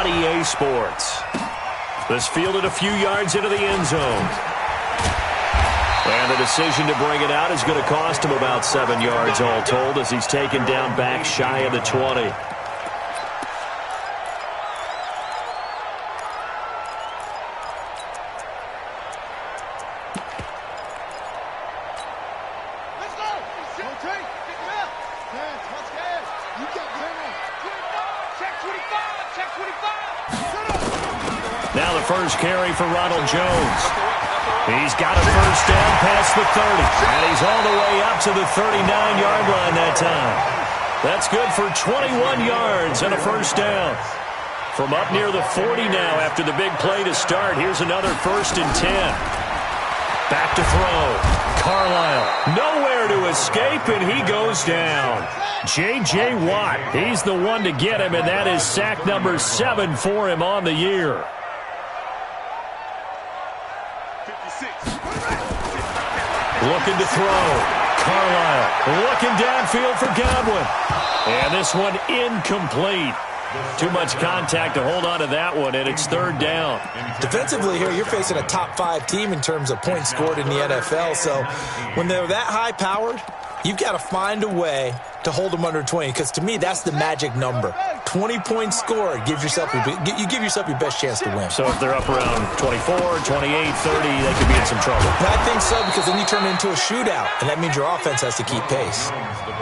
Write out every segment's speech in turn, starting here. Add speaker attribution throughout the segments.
Speaker 1: on EA Sports. This fielded a few yards into the end zone. And the decision to bring it out is going to cost him about 7 yards all told as he's taken down back shy of the 20. Now the first carry for Ronald Jones. He's got a first down past the 30. And he's all the way up to the 39-yard line that time. That's good for 21 yards and a first down. From up near the 40 now after the big play to start. Here's another 1st and 10. Back to throw. Carlisle nowhere to escape, and he goes down. J.J. Watt, he's the one to get him, and that is sack number 7 for him on the year. Looking to throw. Carlisle looking downfield for Godwin. And this one incomplete. Too much contact to hold on to that one, and it's 3rd down.
Speaker 2: Defensively here, you're facing a top-5 team in terms of points scored in the NFL. So when they're that high-powered, you've got to find a way to hold them under 20, because to me, that's the magic number. 20 points scored, you give yourself your best chance to win.
Speaker 1: So if they're up around 24, 28, 30, they could be in some trouble.
Speaker 2: I think so, because then you turn it into a shootout, and that means your offense has to keep pace.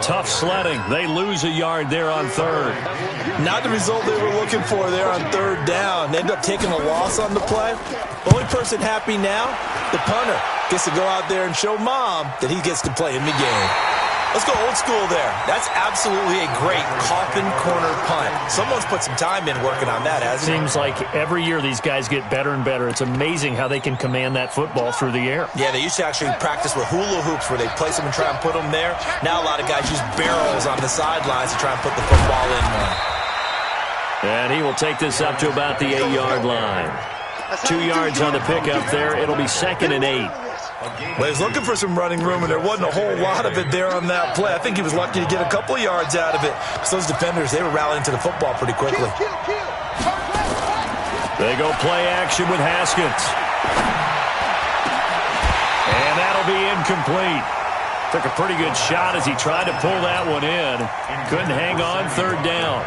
Speaker 1: Tough sledding. They lose a yard there on 3rd.
Speaker 2: Not the result they were looking for there on 3rd down. They end up taking a loss on the play. The only person happy now, the punter, gets to go out there and show mom that he gets to play in the game. Let's go old school there. That's absolutely a great coffin corner punt. Someone's put some time in working on that, hasn't it?
Speaker 1: Seems like every year these guys get better and better. It's amazing how they can command that football through the air.
Speaker 2: Yeah, they used to actually practice with hula hoops where they place them and try and put them there. Now a lot of guys use barrels on the sidelines to try and put the football in one.
Speaker 1: And he will take this up to about the 8-yard line. 2 yards on the pickup there. It'll be 2nd and 8.
Speaker 2: Well, he was looking for some running room, and there wasn't a whole lot of it there on that play. I think he was lucky to get a couple of yards out of it. So those defenders, they were rallying to the football pretty quickly.
Speaker 1: They go play action with Haskins. And that'll be incomplete. Took a pretty good shot as he tried to pull that one in. Couldn't hang on, 3rd down.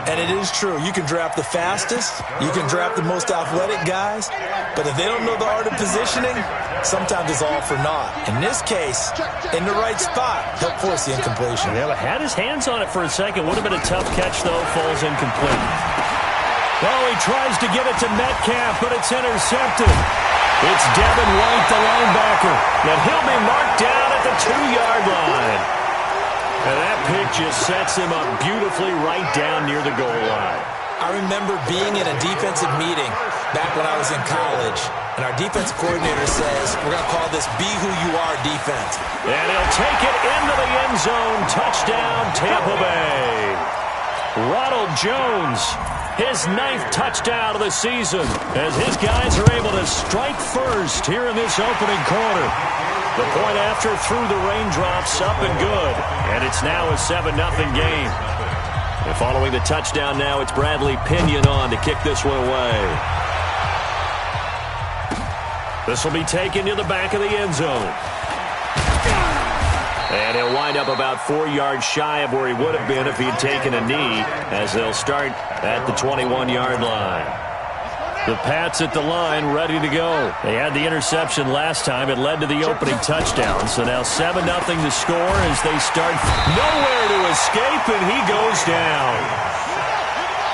Speaker 2: And it is true. You can draft the fastest. You can draft the most athletic guys. But if they don't know the art of positioning, sometimes it's all for naught. In this case, in the right spot, he'll force the incompletion.
Speaker 1: Yeah, had his hands on it for a second. Would have been a tough catch, though. Falls incomplete. Well, he tries to get it to Metcalf, but it's intercepted. It's Devin White, the linebacker, and he'll be marked down at the 2-yard line. And that pick just sets him up beautifully right down near the goal line.
Speaker 2: I remember being in a defensive meeting back when I was in college, and our defensive coordinator says, we're going to call this Be Who You Are defense.
Speaker 1: And he'll take it into the end zone. Touchdown, Tampa Bay. Ronald Jones, his 9th touchdown of the season, as his guys are able to strike first here in this opening quarter. The point after through the raindrops, up and good. And it's now a 7-0 game. And following the touchdown now, it's Bradley Pinion on to kick this one away. This will be taken to the back of the end zone. And he'll wind up about 4 yards shy of where he would have been if he had taken a knee, as they'll start at the 21-yard line. The Pats at the line, ready to go. They had the interception last time. It led to the opening touchdown. So now 7-0 to score as they start. Nowhere to escape, and he goes down.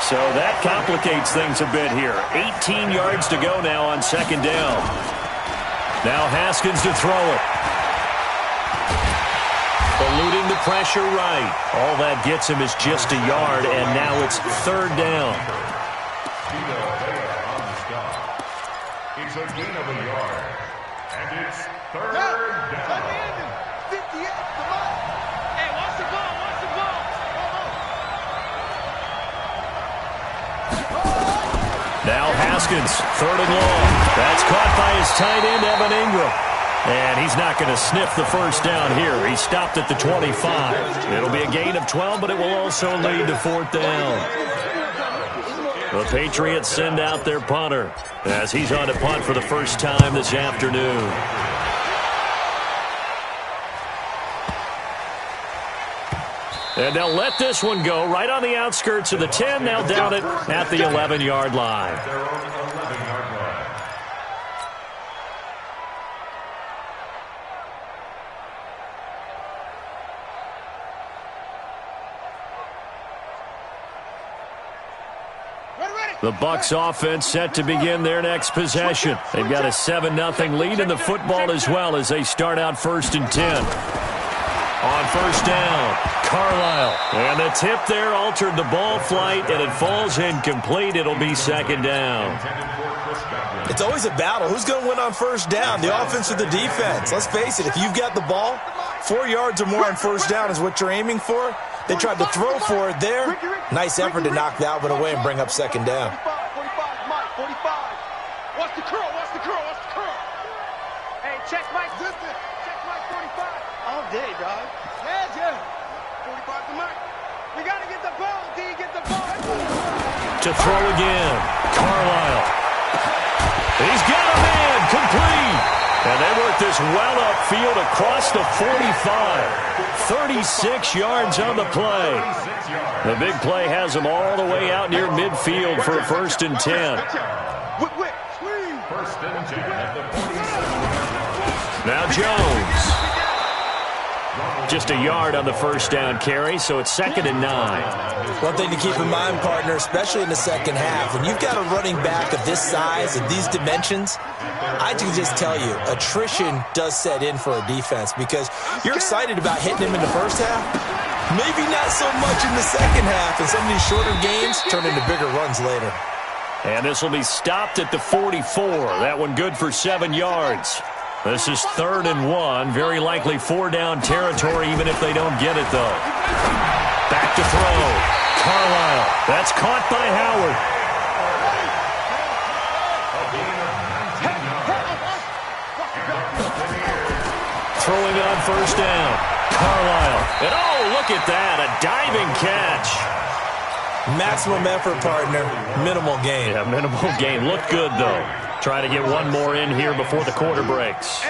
Speaker 1: So that complicates things a bit here. 18 yards to go now on 2nd down. Now Haskins to throw it. Eluding the pressure right. All that gets him is just a yard, and now it's 3rd down.
Speaker 3: It's a gain of a yard, and it's 3rd down.
Speaker 4: Hey, watch the ball, watch the ball.
Speaker 1: Now Haskins, 3rd and long. That's caught by his tight end, Evan Ingram. And he's not going to sniff the first down here. He stopped at the 25. It'll be a gain of 12, but it will also lead to 4th down. The Patriots send out their punter as he's on to punt for the first time this afternoon. And they'll let this one go right on the outskirts of the 10. They'll down it at the 11-yard line. The Bucs offense set to begin their next possession. They've got a 7-0 lead in the football as well as they start out 1st and 10. On first down, Carlisle. And the tip there altered the ball flight, and it falls incomplete. It'll be 2nd down.
Speaker 2: It's always a battle. Who's going to win on first down, the offense or the defense? Let's face it, if you've got the ball, 4 yards or more on first down is what you're aiming for. They tried to throw for it there. Nice effort to knock that one away and bring up 2nd down.
Speaker 4: 45, Mike, 45. What's the curl? What's the curl? What's the curl? Hey, check Mike. Check Mike 45. All day, dog. Yeah. 45 to Mike. We got to get the ball, D. Get the ball.
Speaker 1: To throw again, Carlisle. He's got a man, complete. And they work this well upfield across the 45. 36 yards on the play. The big play has them all the way out near midfield for a 1st and 10.
Speaker 3: First and 10 at the 47.
Speaker 1: Now Jones. Just a yard on the first down carry, so it's 2nd and 9.
Speaker 2: One thing to keep in mind, partner, especially in the second half, when you've got a running back of this size and these dimensions, I can just tell you, attrition does set in for a defense because you're excited about hitting him in the first half. Maybe not so much in the second half, and some of these shorter gains turn into bigger runs later.
Speaker 1: And this will be stopped at the 44. That one good for 7 yards. This is 3rd and 1. Very likely 4-down territory, even if they don't get it, though. Back to throw. Carlisle. That's caught by Howard. Throwing on first down. Carlisle. And oh, look at that. A diving catch.
Speaker 2: Maximum effort, partner. Minimal gain.
Speaker 1: Yeah, minimal gain. Looked good, though. Trying to get one more in here before the quarter breaks.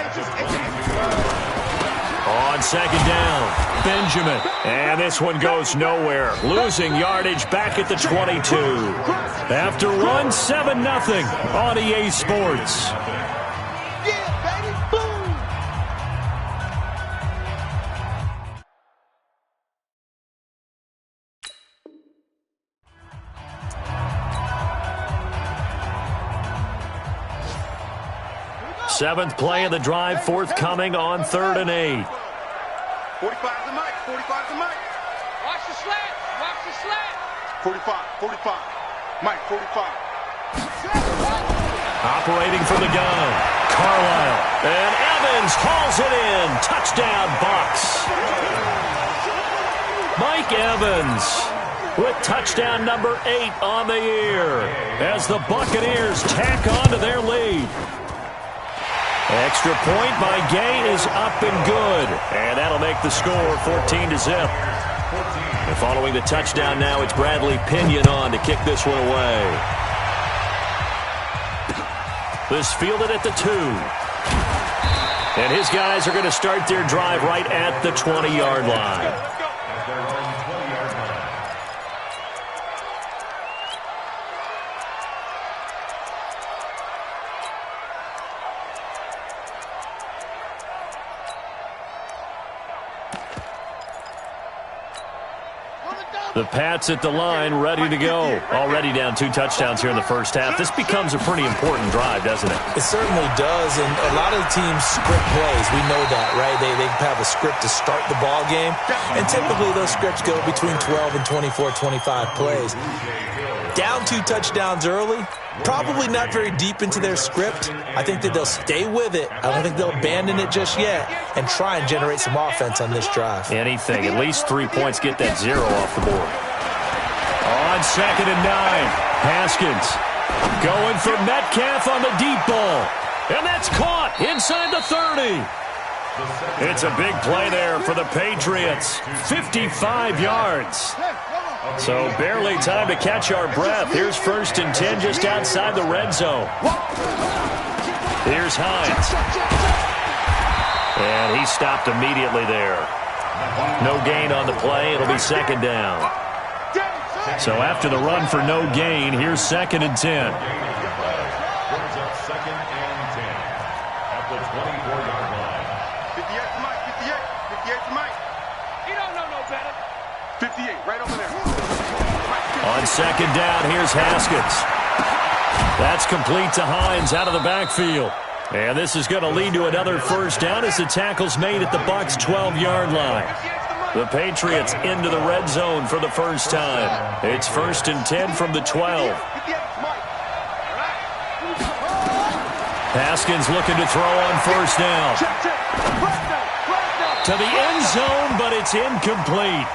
Speaker 1: On 2nd down, Benjamin. And this one goes nowhere. Losing yardage back at the 22. After one, 7-0 on EA Sports. Seventh play of the drive forthcoming on 3rd and 8.
Speaker 4: 45 to Mike. 45 to Mike. Watch the slant. Watch the slant. 45. Mike, 45.
Speaker 1: Operating from the gun. Carlisle. And Evans hauls it in. Touchdown, Bucs. Mike Evans with touchdown number 8 on the year as the Buccaneers tack on to their lead. Extra point by Gay is up and good. And that'll make the score 14-0. And following the touchdown now, it's Bradley Pinion on to kick this one away. This fielded at the 2. And his guys are going to start their drive right at the 20-yard line. The Pats at the line, ready to go. Already down 2 touchdowns here in the first half. This becomes a pretty important drive, doesn't it?
Speaker 2: It certainly does, and a lot of the teams script plays. We know that, right? They have a script to start the ball game, and typically those scripts go between 12 and 24, 25 plays. Down 2 touchdowns early, probably not very deep into their script. I think that they'll stay with it. I don't think they'll abandon it just yet and try and generate some offense on this drive.
Speaker 1: Anything. At least 3 points, get that 0 off the board. On 2nd and 9, Haskins going for Metcalf on the deep ball. And that's caught inside the 30. It's a big play there for the Patriots. 55 yards. So barely time to catch our breath. Here's 1st and 10 just outside the red zone. Here's Hines. And he stopped immediately there. No gain on the play. It'll be 2nd down. So after the run for no gain, here's 2nd and 10.
Speaker 3: Brings up 2nd and 10 at the 24-yard line.
Speaker 4: 58 to Mike, 58. 58 to Mike. He don't know no better. 58, right over there.
Speaker 1: On 2nd down, here's Haskins. That's complete to Hines out of the backfield. And this is going to lead to another 1st down as the tackle's made at the Bucs' 12-yard line. The Patriots into the red zone for the first time. It's 1st and 10 from the 12. Haskins looking to throw on 1st down. To the end zone, but it's incomplete.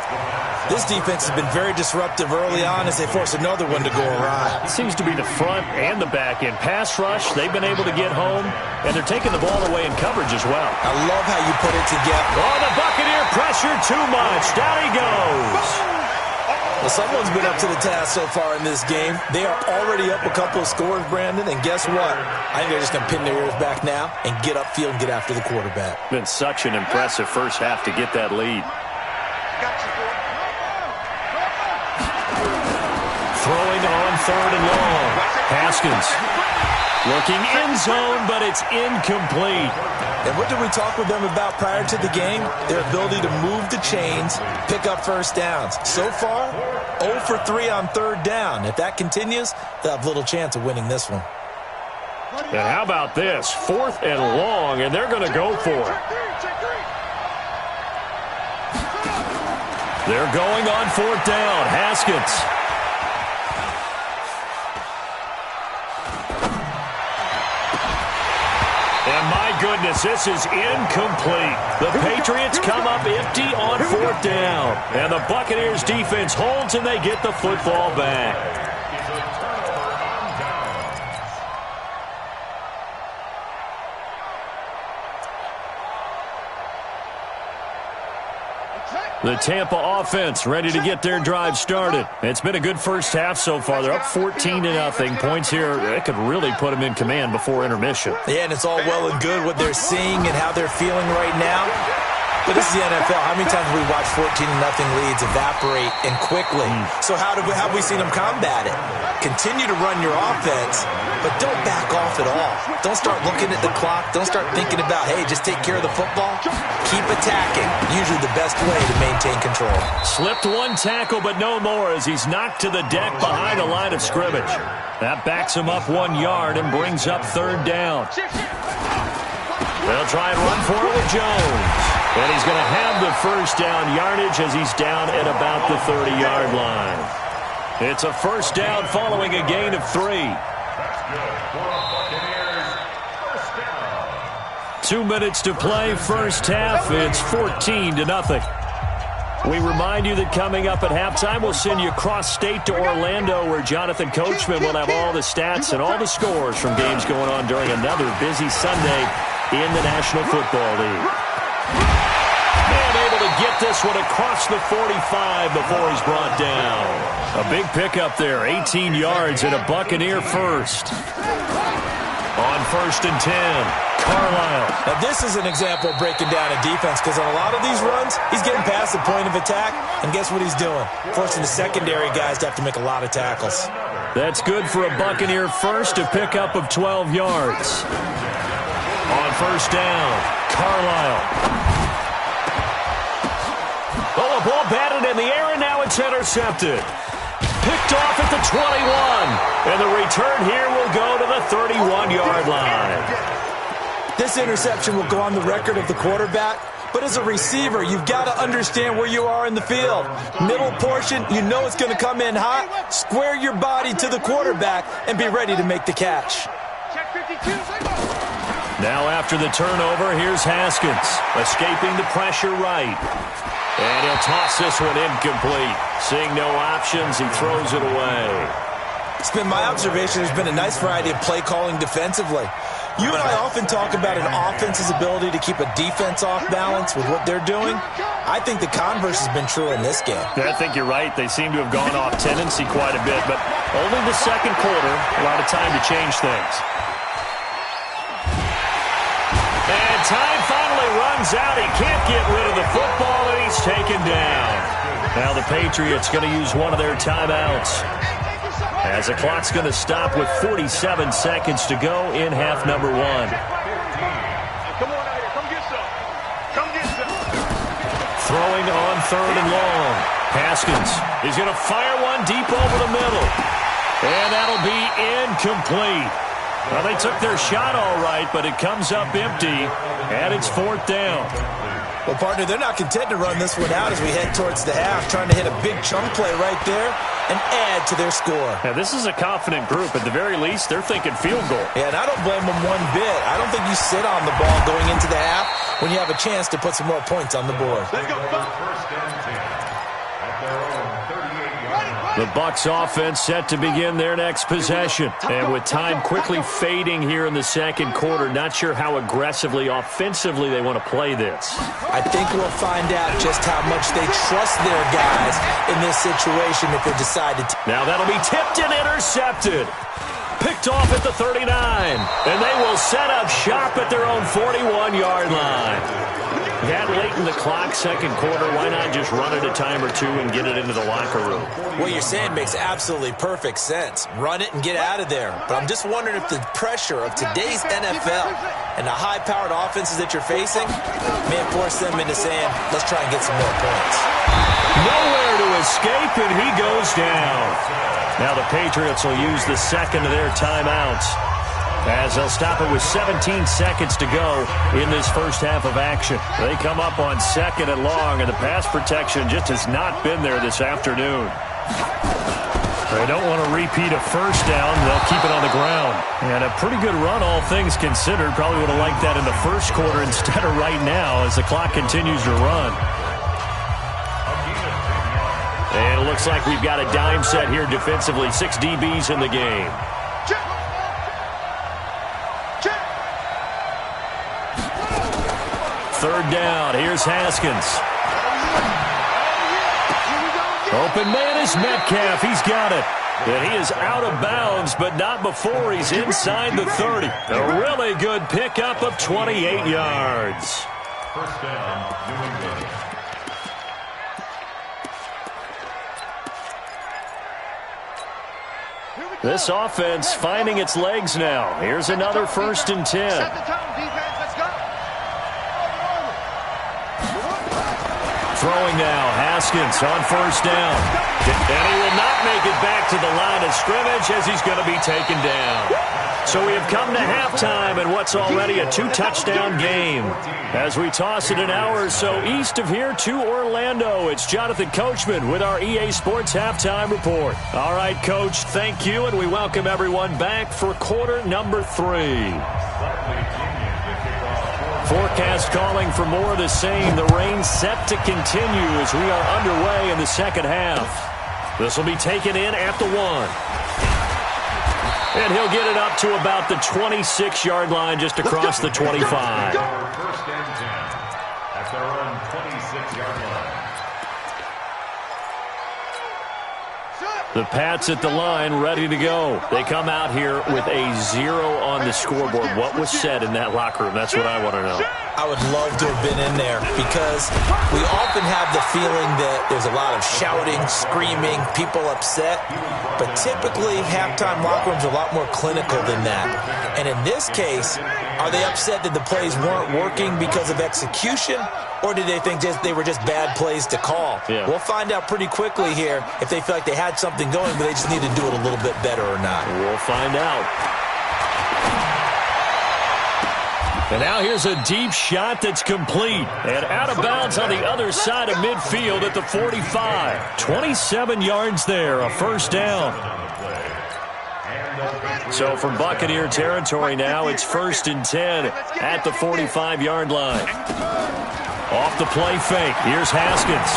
Speaker 2: This defense has been very disruptive early on as they force another one to go awry.
Speaker 1: It seems to be the front and the back end. Pass rush, they've been able to get home, and they're taking the ball away in coverage as well.
Speaker 2: I love how you put it together.
Speaker 1: Oh, the Buccaneer pressure too much. Down he goes.
Speaker 2: Well, someone's been up to the task so far in this game. They are already up a couple of scores, Brandon, and guess what? I think they're just going to pin their ears back now and get upfield and get after the quarterback.
Speaker 1: Been such an impressive first half to get that lead. Throwing on 3rd and long. Haskins looking end zone, but it's incomplete.
Speaker 2: And what did we talk with them about prior to the game? Their ability to move the chains, pick up 1st downs. So far, 0 for 3 on 3rd down. If that continues, they'll have little chance of winning this one.
Speaker 1: And how about this? 4th and long, and they're going to go for it. They're going on 4th down. Haskins. And my goodness, this is incomplete. The Patriots come up empty on 4th down. And the Buccaneers defense holds and they get the football back.
Speaker 3: It's a turnover on downs.
Speaker 1: The Tampa offense ready to get their drive started. It's been a good first half so far. They're up 14-0. Points here, it could really put them in command before intermission.
Speaker 2: Yeah, and it's all well and good what they're seeing and how they're feeling right now. But this is the NFL. How many times have we watched 14-0 leads evaporate and quickly? So how have we seen them combat it? Continue to run your offense, but don't back off at all. Don't start looking at the clock. Don't start thinking about, hey, just take care of the football. Keep attacking. Usually the best way to maintain control.
Speaker 1: Slipped one tackle, but no more as he's knocked to the deck behind the line of scrimmage. That backs him up 1 yard and brings up 3rd down. They'll try and run for it with Jones. And he's going to have the 1st down yardage as he's down at about the 30-yard line. It's a 1st down following a gain of 3.
Speaker 3: That's good for a Buccaneers 1st down.
Speaker 1: 2 minutes to play, first half. It's 14-0. We remind you that coming up at halftime, we'll send you cross-state to Orlando, where Jonathan Coachman will have all the stats and all the scores from games going on during another busy Sunday in the National Football League. And able to get this one across the 45 before he's brought down. A big pickup there, 18 yards and a Buccaneer first. On 1st and 10, Carlisle.
Speaker 2: Now this is an example of breaking down a defense, because on a lot of these runs, he's getting past the point of attack, and guess what he's doing? Forcing the secondary guys to have to make a lot of tackles.
Speaker 1: That's good for a Buccaneer first, a pickup of 12 yards. On 1st down, Carlisle. Oh, a ball batted in the air, and now it's intercepted. Picked off at the 21. And the return here will go to the 31-yard line.
Speaker 2: This interception will go on the record of the quarterback, but as a receiver, you've got to understand where you are in the field. Middle portion, you know it's going to come in hot. Square your body to the quarterback and be ready to make the catch.
Speaker 4: Check 52.
Speaker 1: Now after the turnover, here's Haskins, escaping the pressure right. And he'll toss this one incomplete. Seeing no options, he throws it away.
Speaker 2: It's been my observation there's been a nice variety of play calling defensively. You and I often talk about an offense's ability to keep a defense off balance with what they're doing. I think the converse has been true in this game.
Speaker 1: I think you're right. They seem to have gone off tendency quite a bit, but only the second quarter, a lot of time to change things. And time finally runs out. He can't get rid of the football, and he's taken down. Now the Patriots going to use one of their timeouts, as the clock's going to stop with 47 seconds to go in half number one.
Speaker 4: Come on out here. Come get some. Come get some.
Speaker 1: Throwing on third and long. Haskins is going to fire one deep over the middle. And that'll be incomplete. Well, they took their shot all right, but it comes up empty, and it's fourth down.
Speaker 2: Well, partner, they're not content to run this one out as we head towards the half, trying to hit a big chunk play right there and add to their score.
Speaker 1: Now, this is a confident group. At the very least, they're thinking field goal.
Speaker 2: Yeah, and I don't blame them one bit. I don't think you sit on the ball going into the half when you have a chance to put some more points on the board.
Speaker 3: First and 10 at their own 38-yard line.
Speaker 1: The Bucs offense set to begin their next possession. And with time quickly fading here in the second quarter, not sure how aggressively, offensively they want to play this.
Speaker 2: I think we'll find out just how much they trust their guys in this situation if they decide to.
Speaker 1: Now that'll be tipped and intercepted. Picked off at the 39. And they will set up shop at their own 41-yard line. That late in the clock, second quarter, why not just run it a time or two and get it into the locker room?
Speaker 2: What you're saying makes absolutely perfect sense. Run it and get out of there. But I'm just wondering if the pressure of today's NFL and the high-powered offenses that you're facing may force them into saying, let's try and get some more points.
Speaker 1: Nowhere to escape, and he goes down. Now the Patriots will use the second of their timeouts, as they'll stop it with 17 seconds to go in this first half of action. They come up on second and long, and the pass protection just has not been there this afternoon. They don't want to repeat a first down. They'll keep it on the ground. And a pretty good run, all things considered. Probably would have liked that in the first quarter instead of right now as the clock continues to run. And it looks like we've got a dime set here defensively. 6 DBs in the game. Third down. Here's Haskins. Open man is Metcalf. He's got it. And he is out of bounds, but not before he's inside the 30. A really good pickup of 28 yards.
Speaker 3: First down, New England.
Speaker 1: This offense finding its legs now. Here's another first and 10.
Speaker 4: Set the tone, defense. Let's go.
Speaker 1: Throwing now, Haskins on first down. And he will not make it back to the line of scrimmage as he's going to be taken down. So we have come to halftime in what's already a 2-touchdown game. As we toss it an hour or so east of here to Orlando, it's Jonathan Coachman with our EA Sports Halftime Report. All right, Coach, thank you, and we welcome everyone back for quarter number 3. Forecast calling for more of the same. The rain set to continue as we are underway in the second half. This will be taken in at the 1. And he'll get it up to about the 26-yard line just across the 25.
Speaker 3: First and 10 at their own 26-yard line.
Speaker 1: The Pats at the line, ready to go. They come out here with a 0 on the scoreboard. What was said in that locker room? That's what I want to know.
Speaker 2: I would love to have been in there because we often have the feeling that there's a lot of shouting, screaming, people upset. But typically, halftime locker rooms are a lot more clinical than that. And in this case, are they upset that the plays weren't working because of execution? Or did they think they were just bad plays to call?
Speaker 1: Yeah.
Speaker 2: We'll find out pretty quickly here if they feel like they had something going, but they just need to do it a little bit better or not.
Speaker 1: We'll find out. And now here's a deep shot that's complete. And out of bounds on the other side of midfield at the 45. 27 yards there, a first down. So from Buccaneer territory now, it's first and 10 at the 45-yard line. Off the play fake. Here's Haskins.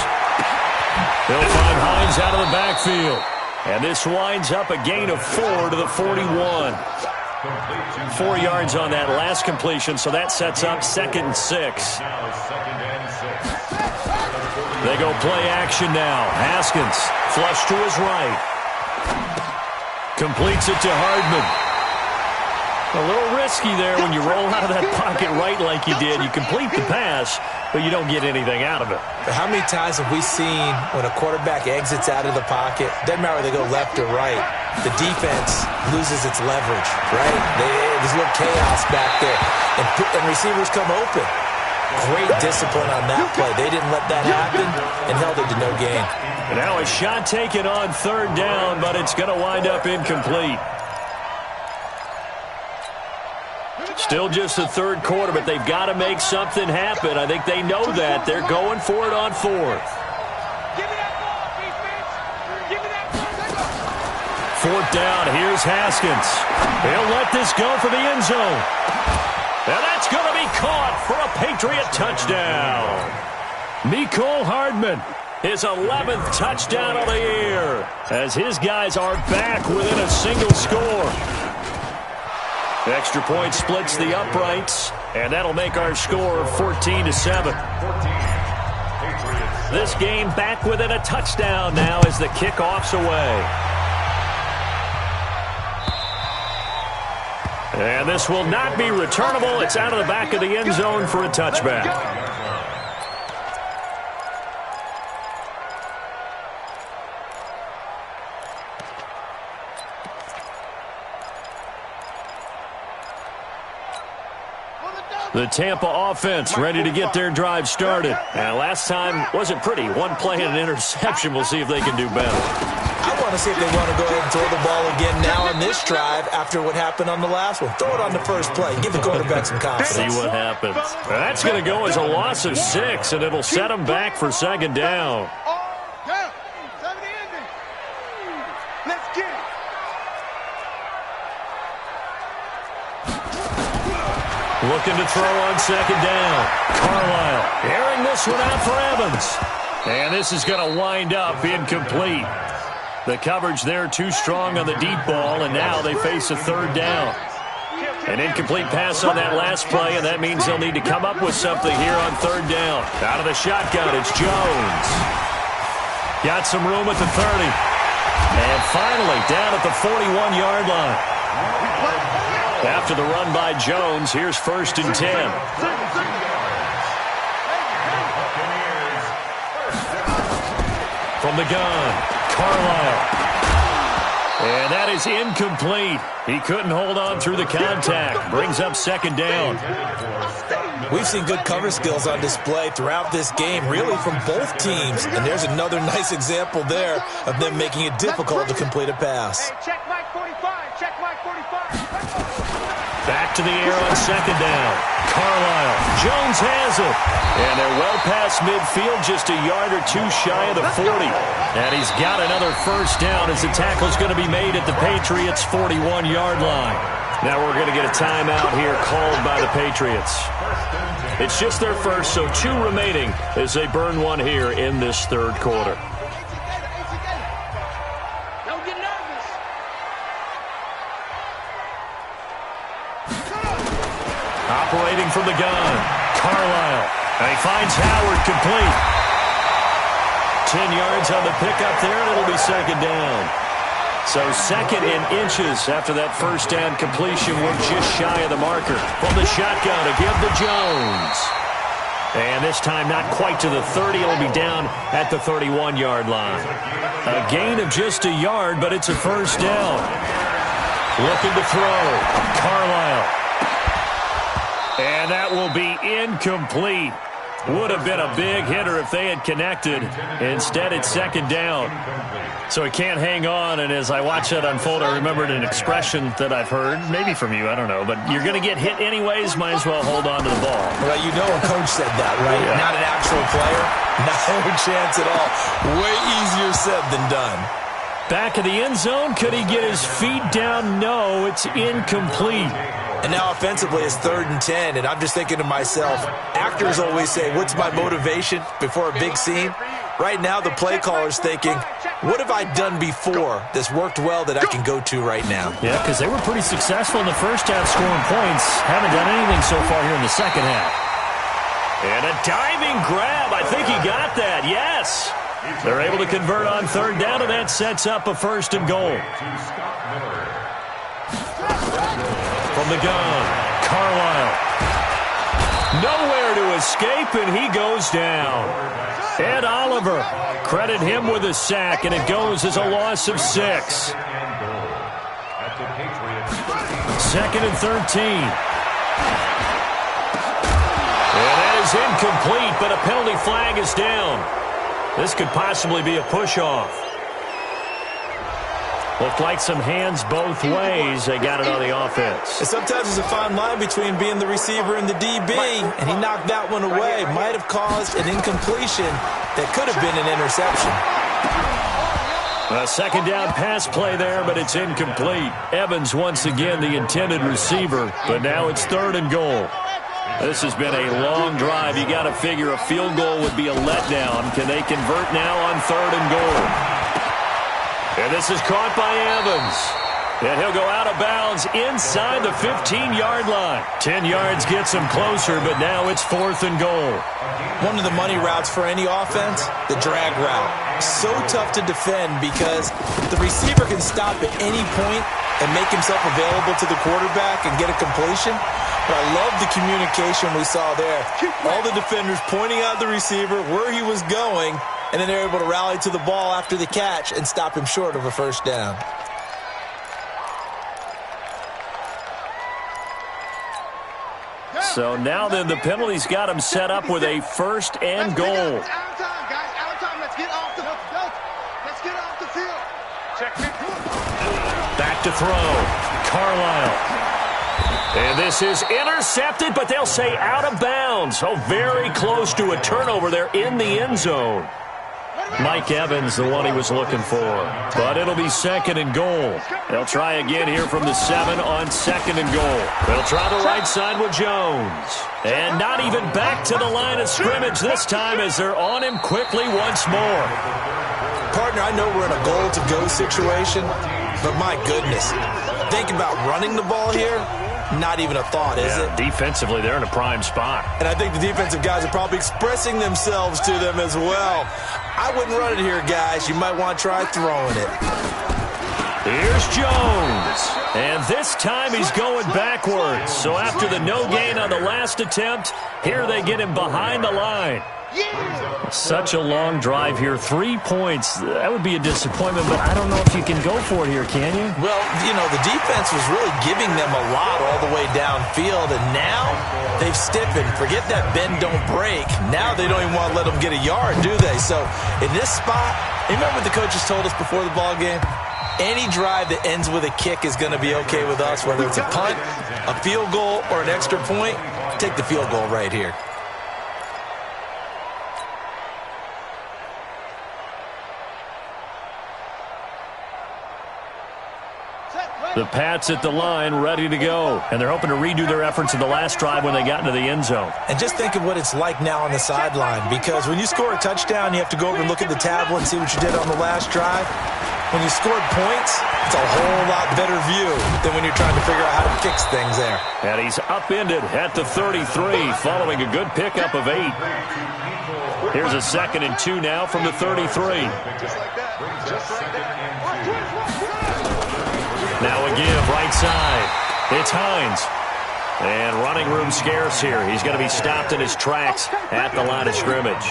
Speaker 1: He'll find Hines out of the backfield. And this winds up a gain of 4 to the 41.
Speaker 3: Complete
Speaker 1: 4 yards on that last completion, so that sets up 2nd and 6.
Speaker 3: Now 2nd and 6.
Speaker 1: They go play action now. Haskins, flush to his right. Completes it to Hardman. A little risky there when you roll out of that pocket right like you did. You complete the pass, but you don't get anything out of it.
Speaker 2: How many times have we seen when a quarterback exits out of the pocket, doesn't matter whether they go left or right, the defense loses its leverage, right? There's a little chaos back there, and receivers come open. Great discipline on that play. They didn't let that happen and held it to no gain.
Speaker 1: And now a shot taken on 3rd down, but it's going to wind up incomplete. Still just the 3rd quarter, but they've got to make something happen. I think they know that. They're going for it on 4th. 4th down. Here's Haskins. He'll let this go for the end zone. And that's going to be caught for a Patriot touchdown. Mecole Hardman, his 11th touchdown of the year, as his guys are back within a single score. Extra point splits the uprights, and that'll make our score 14-7. This game back within a touchdown now as the kickoff's away. And this will not be returnable. It's out of the back of the end zone for a touchback. The Tampa offense ready to get their drive started. And last time wasn't pretty. One play and an interception. We'll see if they can do better.
Speaker 2: I want to see if they want to go ahead and throw the ball again now on this drive after what happened on the last one. Throw it on the first play. Give the quarterback some confidence.
Speaker 1: See what happens. That's going to go as a loss of 6, and it'll set them back for 2nd down.
Speaker 4: Let's get it.
Speaker 1: Looking to throw on 2nd down. Carlisle airing this one out for Evans. And this is going to wind up incomplete. The coverage there too strong on the deep ball, and now they face a 3rd down. An incomplete pass on that last play, and that means they'll need to come up with something here on 3rd down. Out of the shotgun, it's Jones. Got some room at the 30. And finally, down at the 41-yard line. After the run by Jones, here's 1st and 10. From the gun, Carlisle. And that is incomplete. He couldn't hold on through the contact. Brings up 2nd down.
Speaker 2: We've seen good cover skills on display throughout this game, really from both teams. And there's another nice example there of them making it difficult to complete a pass.
Speaker 4: Hey, check Mike 45. Check Mike 45.
Speaker 1: Back to the air on 2nd down. Carlisle. Jones has it. And they're well past midfield, just a yard or 2 shy of the 40. And he's got another 1st down as the tackle's going to be made at the Patriots' 41-yard line. Now we're going to get a timeout here called by the Patriots. It's just their first, so 2 remaining as they burn one here in this 3rd quarter.
Speaker 4: Don't get nervous.
Speaker 1: Operating from the gun, Carlisle. And he finds Howard complete. 10 yards on the pickup there, and it'll be 2nd down. So 2nd in inches after that 1st down completion. We're just shy of the marker. From the shotgun to give to Jones. And this time not quite to the 30. It'll be down at the 31-yard line. A gain of just a yard, but it's a 1st down. Looking to throw. Carlisle. And that will be incomplete. Would have been a big hitter if they had connected. Instead, it's 2nd down. So he can't hang on, and as I watch that unfold, I remembered an expression that I've heard, maybe from you, I don't know, but you're going to get hit anyways, might as well hold on to the ball.
Speaker 2: Well, you know a coach said that, right? Yeah. Not an actual player. No chance at all. Way easier said than done.
Speaker 1: Back of the end zone, could he get his feet down? No, it's incomplete.
Speaker 2: And now offensively it's 3rd and 10, and I'm just thinking to myself, actors always say, what's my motivation before a big scene? Right now, the play caller's thinking, what have I done before that's worked well that I can go to right now?
Speaker 1: Yeah, because they were pretty successful in the first half scoring points. Haven't done anything so far here in the second half. And a diving grab. I think he got that. Yes. They're able to convert on third down, and that sets up a 1st and goal. From the gun, Carlisle. Nowhere to escape, and he goes down. Ed Oliver, credit him with a sack, and it goes as a loss of 6. 2nd and 13. And that is incomplete, but a penalty flag is down. This could possibly be a push-off. Looked like some hands both ways. They got it on the offense.
Speaker 2: And sometimes there's a fine line between being the receiver and the DB, and he knocked that one away. Might have caused an incompletion that could have been an interception.
Speaker 1: A 2nd down pass play there, but it's incomplete. Evans once again the intended receiver, but now it's 3rd and goal. This has been a long drive. You got to figure a field goal would be a letdown. Can they convert now on 3rd and goal? And this is caught by Evans. And he'll go out of bounds inside the 15-yard line. 10 yards gets him closer, but now it's 4th and goal.
Speaker 2: One of the money routes for any offense, the drag route. So tough to defend because the receiver can stop at any point and make himself available to the quarterback and get a completion. But I love the communication we saw there. All the defenders pointing out the receiver, where he was going, and then they're able to rally to the ball after the catch and stop him short of a 1st down.
Speaker 1: So now then the penalty's got him set up with a 1st and goal.
Speaker 4: Out of time, guys. Out of time. Let's get off the field. Check me.
Speaker 1: Back to throw. Carlisle. And this is intercepted, but they'll say out of bounds. Oh, very close to a turnover there in the end zone. Mike Evans, the one he was looking for. But it'll be 2nd and goal. They'll try again here from the 7 on 2nd and goal. They'll try the right side with Jones. And not even back to the line of scrimmage this time as they're on him quickly once more.
Speaker 2: Partner, I know we're in a goal-to-go situation, but my goodness, think about running the ball here. Not even a thought, is it?
Speaker 1: Defensively, they're in a prime spot.
Speaker 2: And I think the defensive guys are probably expressing themselves to them as well. I wouldn't run it here, guys. You might want to try throwing it.
Speaker 1: Here's Jones. And this time he's going backwards. So after the no gain on the last attempt, here they get him behind the line. Such a long drive here. 3 points. That would be a disappointment, but I don't know if you can go for it here, can you?
Speaker 2: Well, you know, the defense was really giving them a lot all the way downfield, and now they've stiffened. Forget that bend, don't break. Now they don't even want to let them get a yard, do they? So in this spot, remember what the coaches told us before the ball game? Any drive that ends with a kick is going to be okay with us, whether it's a punt, a field goal, or an extra point. Take the field goal right here.
Speaker 1: The Pats at the line, ready to go. And they're hoping to redo their efforts in the last drive when they got into the end zone.
Speaker 2: And just think of what it's like now on the sideline, because when you score a touchdown, you have to go over and look at the tablet and see what you did on the last drive. When you scored points, it's a whole lot better view than when you're trying to figure out how to fix things there.
Speaker 1: And he's upended at the 33, following a good pickup of 8. Here's a 2nd and 2 now from the 33.
Speaker 4: Just like that. Just like that.
Speaker 1: Now a give, right side. It's Hines. And running room scarce here. He's going to be stopped in his tracks at the line of scrimmage.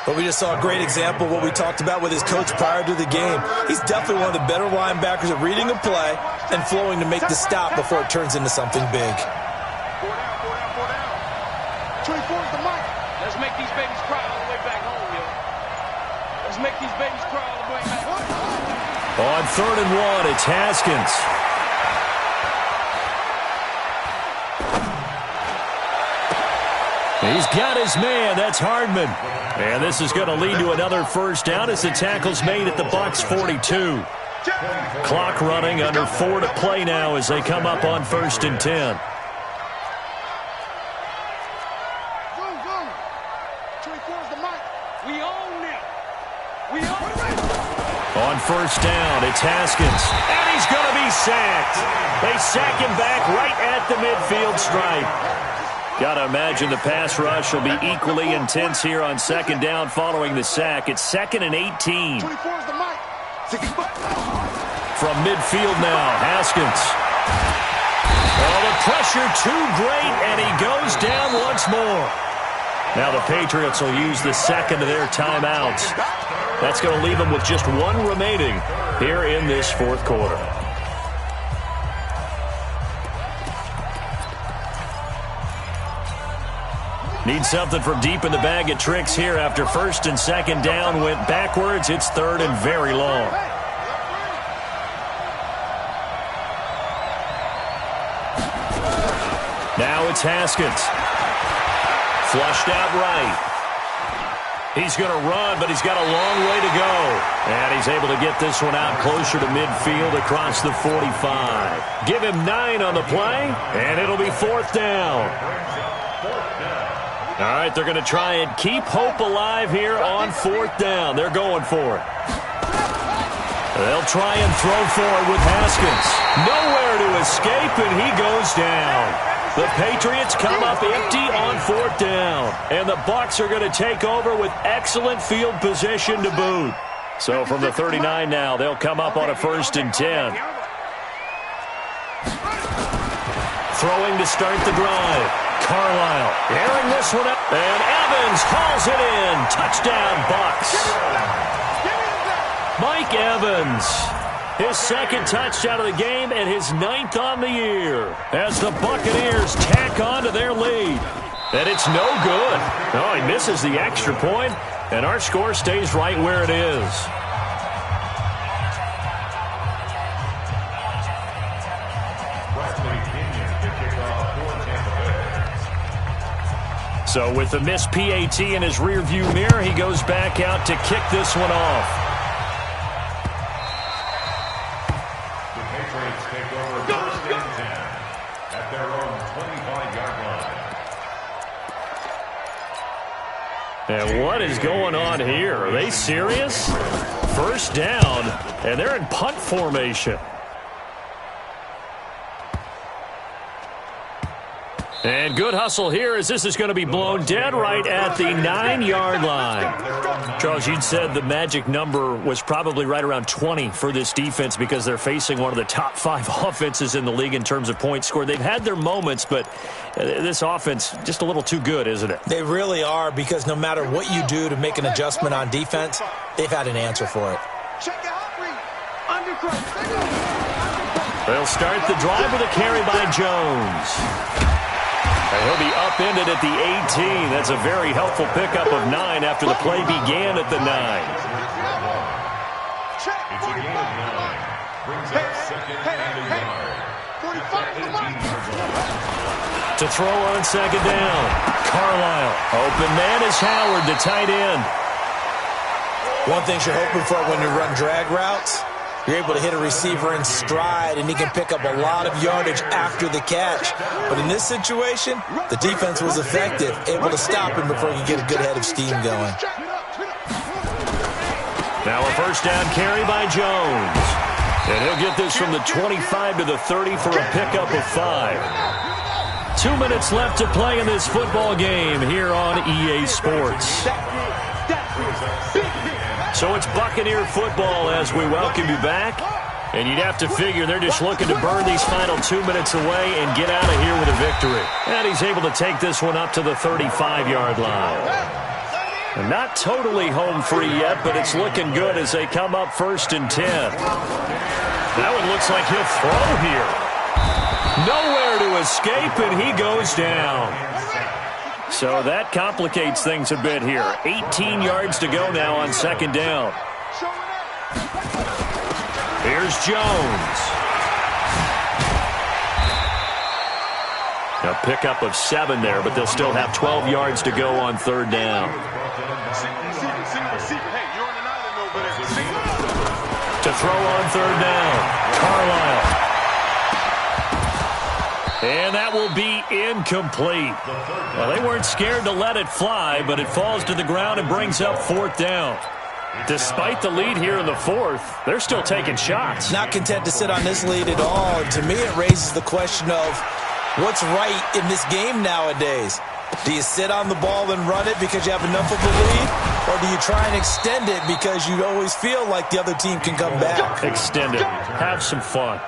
Speaker 2: But we just saw a great example of what we talked about with his coach prior to the game. He's definitely one of the better linebackers at reading a play and flowing to make the stop before it turns into something big.
Speaker 4: 24's the mic. Let's make these babies cry all the way back home, yo. Let's make these babies cry all the way back home.
Speaker 1: On 3rd and 1, it's Haskins. He's got his man. That's Hardman. And this is going to lead to another 1st down as the tackle's made at the Bucs 42. Clock running, under 4 to play now as they come up on 1st and 10.
Speaker 4: Boom, boom. 24's the mic. We own
Speaker 1: first down. It's Haskins, and he's going to be sacked. They sack him back right at the midfield stripe. Got to imagine the pass rush will be equally intense here on second down following the sack. It's 2nd and 18. From midfield now, Haskins. Oh, the pressure too great, and he goes down once more. Now the Patriots will use the second of their timeouts. That's going to leave them with just one remaining here in this fourth quarter. Need something from deep in the bag of tricks here after first and second down went backwards. It's third and very long. Now it's Haskins. Flushed out right. He's going to run, but he's got a long way to go. And he's able to get this one out closer to midfield across the 45. Give him 9 on the play, and it'll be fourth down. All right, they're going to try and keep hope alive here on fourth down. They're going for it. They'll try and throw for it with Haskins. Nowhere to escape, and he goes down. The Patriots come up empty on fourth down, and the Bucs are going to take over with excellent field position to boot. So from the 39 now, they'll come up on a 1st and 10. Throwing to start the drive. Carlisle airing this one up, and Evans hauls it in. Touchdown, Bucs. Mike Evans. His second touchdown of the game and his 9th on the year as the Buccaneers tack on to their lead. And it's no good. Oh, he misses the extra point, and our score stays right where it is. So with the missed PAT in his rearview mirror, he goes back out to kick this one off. And what is going on here? Are they serious? First down, and they're in punt formation. And good hustle here as this is going to be blown dead right at the 9-yard line. Charles, you'd said the magic number was probably right around 20 for this defense because they're facing one of the top 5 offenses in the league in terms of points scored. They've had their moments, but this offense just a little too good, isn't it?
Speaker 2: They really are, because no matter what you do to make an adjustment on defense, they've had an answer for it.
Speaker 1: They'll start the drive with a carry by Jones. And he'll be upended at the 18. That's a very helpful pickup of 9 after the play began at the 9.
Speaker 3: It's a gain of 9. Brings up second and a yard. 18
Speaker 1: to throw on second down. Carlisle. Open man is Howard, the tight end.
Speaker 2: One thing you're hoping for when you run drag routes, you're able to hit a receiver in stride, and he can pick up a lot of yardage after the catch. But in this situation, the defense was effective, able to stop him before he could get a good head of steam going.
Speaker 1: Now a first down carry by Jones. And he'll get this from the 25 to the 30 for a pickup of 5. 2 minutes left to play in this football game here on EA Sports. So it's Buccaneer football as we welcome you back. And you'd have to figure they're just looking to burn these final 2 minutes away and get out of here with a victory. And he's able to take this one up to the 35-yard line. And not totally home free yet, but it's looking good as they come up 1st and 10. That one looks like he'll throw here. Nowhere to escape, and he goes down. So that complicates things a bit here. 18 yards to go now on second down. Here's Jones. A pickup of 7 there, but they'll still have 12 yards to go on third down. To throw on third down, Carlisle. And that will be incomplete. Well, they weren't scared to let it fly, but it falls to the ground and brings up fourth down. Despite the lead here in the fourth, they're still taking shots.
Speaker 2: Not content to sit on this lead at all. And to me, it raises the question of what's right in this game nowadays. Do you sit on the ball and run it because you have enough of a lead? Or do you try and extend it because you always feel like the other team can come back?
Speaker 1: Extend it. Have some fun.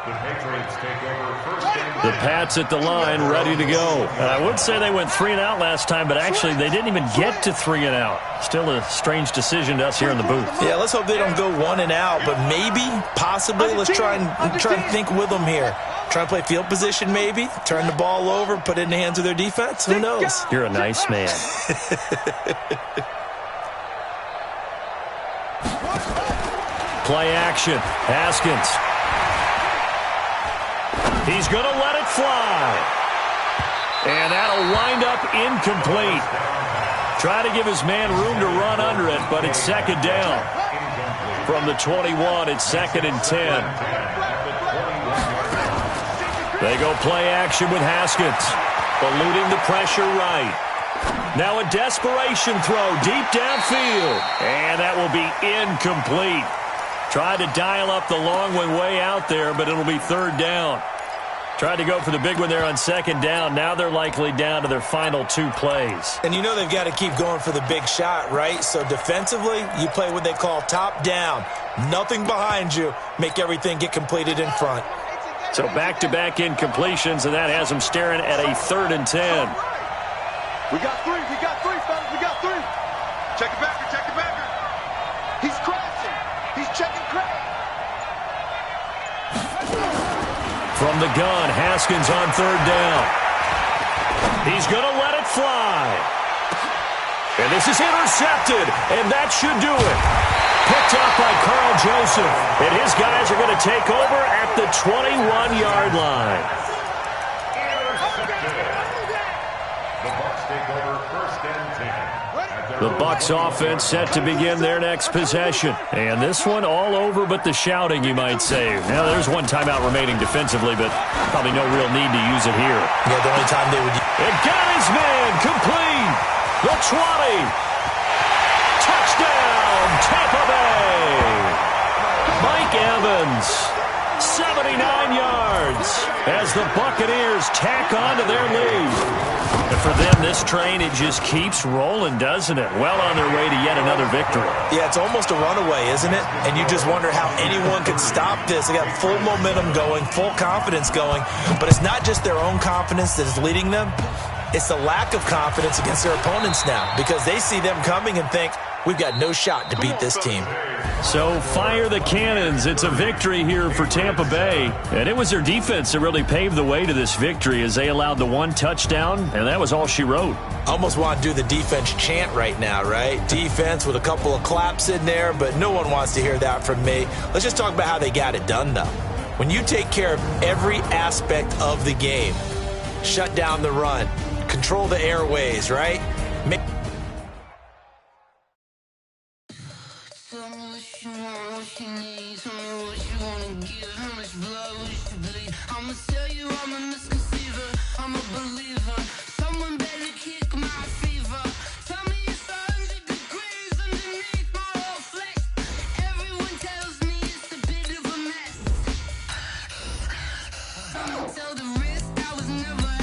Speaker 1: The Pats at the line, ready to go. And I would say they went 3 and out last time, but actually they didn't even get to 3 and out. Still a strange decision to us here in the booth.
Speaker 2: Yeah, let's hope they don't go 1 and out, but maybe, possibly, let's try and think with them here. Try and play field position maybe, turn the ball over, put it in the hands of their defense. Who knows?
Speaker 1: You're a nice man. Play action. Haskins. He's going to let it fly. And that'll wind up incomplete. Try to give his man room to run under it, but it's second down. From the 21, it's 2nd and 10. They go play action with Haskins. Eluding the pressure right. Now a desperation throw deep downfield. And that will be incomplete. Tried to dial up the long one way out there, but it'll be 3rd down. Tried to go for the big one there on 2nd down. Now they're likely down to their final 2 plays.
Speaker 2: And you know they've got to keep going for the big shot, right? So defensively, you play what they call top down. Nothing behind you. Make everything get completed in front.
Speaker 1: So back-to-back incompletions, and that has them staring at a 3rd and 10.
Speaker 4: We got 3, fellas, we got 3. Check the backer. He's crashing. He's checking crash.
Speaker 1: From the gun, Haskins on 3rd down. He's going to let it fly. And this is intercepted, and that should do it. Picked up by Carl Joseph. And his guys are going to take over at the 21-yard line. The Bucs offense set to begin their next possession. And this one all over but the shouting, you might say. Now, there's one timeout remaining defensively, but probably no real need to use it here.
Speaker 2: Yeah, the only time they would...
Speaker 1: It got his man complete. The 20. Touchdown, Tampa Bay. Mike Evans, 79 yards as the Buccaneers tack on to their lead. And for them, this train, it just keeps rolling, doesn't it? Well on their way to yet another victory.
Speaker 2: Yeah, it's almost a runaway, isn't it? And you just wonder how anyone could stop this. They got full momentum going, full confidence going. But it's not just their own confidence that is leading them. It's the lack of confidence against their opponents now because they see them coming and think, we've got no shot to beat this team.
Speaker 1: So fire the cannons. It's a victory here for Tampa Bay. And it was their defense that really paved the way to this victory as they allowed the 1 touchdown, and that was all she wrote.
Speaker 2: Almost want to do the defense chant right now, right? Defense with a couple of claps in there, but no one wants to hear that from me. Let's just talk about how they got it done, though. When you take care of every aspect of the game, shut down the run, control the airways, right?
Speaker 5: So the risk I was never